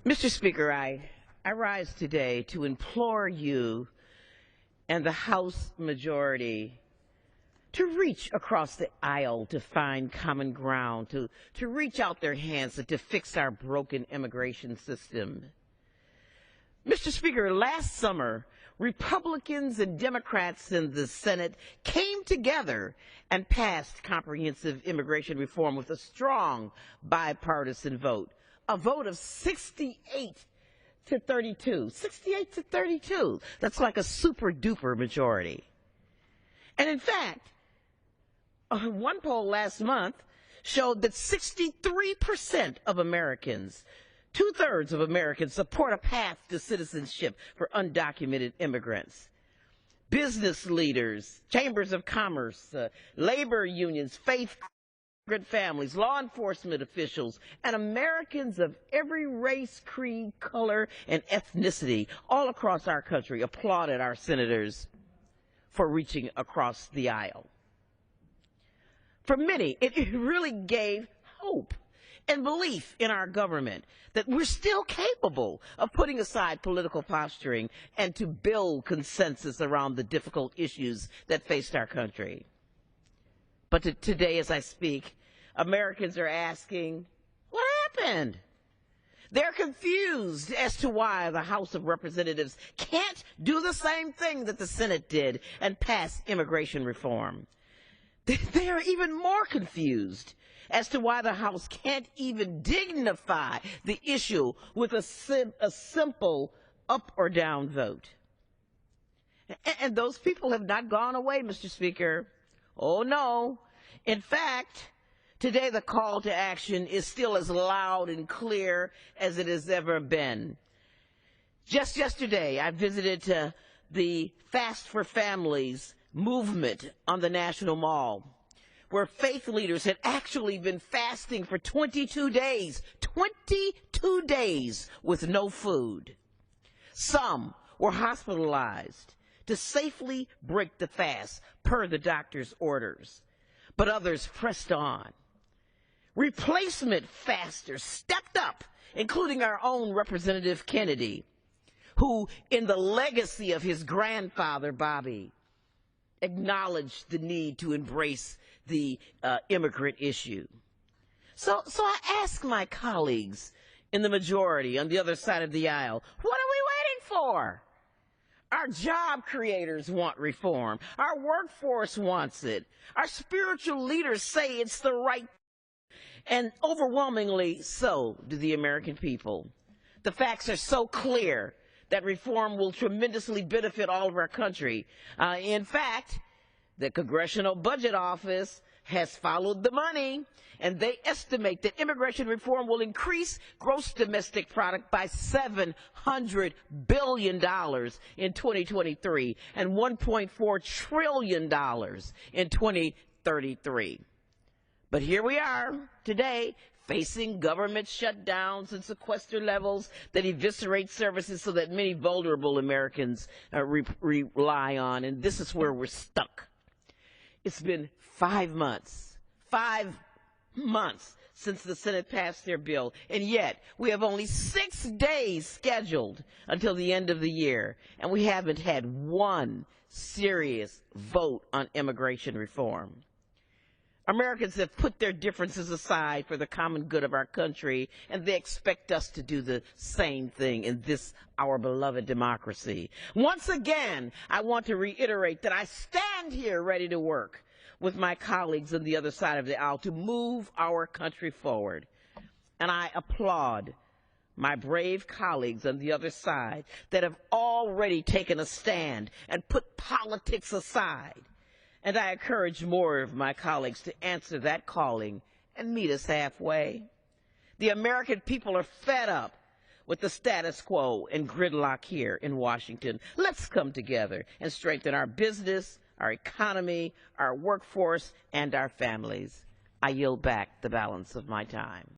Mr. Speaker, I rise today to implore you and the House majority to reach across the aisle to find common ground, to reach out their hands and to fix our broken immigration system. Mr. Speaker, last summer, Republicans and Democrats in the Senate came together and passed comprehensive immigration reform with a strong bipartisan vote, a vote of 68 to 32. 68 to 32. That's like a super-duper majority. And in fact, one poll last month showed that 63% of Americans, two-thirds of Americans, support a path to citizenship for undocumented immigrants. Business leaders, chambers of commerce, labor unions, faith immigrant families, law enforcement officials, and Americans of every race, creed, color, and ethnicity all across our country applauded our senators for reaching across the aisle. For many, it really gave hope and belief in our government that we're still capable of putting aside political posturing and to build consensus around the difficult issues that faced our country. But today, as I speak, Americans are asking, what happened? They're confused as to why the House of Representatives can't do the same thing that the Senate did and pass immigration reform. They are even more confused as to why the House can't even dignify the issue with a simple up or down vote. And those people have not gone away, Mr. Speaker. Oh, no. In fact, today the call to action is still as loud and clear as it has ever been. Just yesterday, I visited the Fast for Families movement on the National Mall, where faith leaders had actually been fasting for 22 days, 22 days with no food. Some were hospitalized to safely break the fast per the doctor's orders, but others pressed on. Replacement fasters stepped up, including our own Representative Kennedy, who, in the legacy of his grandfather, Bobby, acknowledged the need to embrace the immigrant issue. So I ask my colleagues in the majority on the other side of the aisle, what are we waiting for? Our job creators want reform. Our workforce wants it. Our spiritual leaders say it's the right thing. And overwhelmingly so do the American people. The facts are so clear that reform will tremendously benefit all of our country. In fact, the Congressional Budget Office has followed the money, and they estimate that immigration reform will increase gross domestic product by $700 billion in 2023 and $1.4 trillion in 2033. But here we are today, facing government shutdowns and sequester levels that eviscerate services so that many vulnerable Americans rely on, and this is where we're stuck. It's been 5 months since the Senate passed their bill, and yet we have only 6 days scheduled until the end of the year, and we haven't had one serious vote on immigration reform. Americans have put their differences aside for the common good of our country, and they expect us to do the same thing in this, our beloved democracy. Once again, I want to reiterate that I stand here ready to work with my colleagues on the other side of the aisle to move our country forward. And I applaud my brave colleagues on the other side that have already taken a stand and put politics aside. And I encourage more of my colleagues to answer that calling and meet us halfway. The American people are fed up with the status quo and gridlock here in Washington. Let's come together and strengthen our business, our economy, our workforce, and our families. I yield back the balance of my time.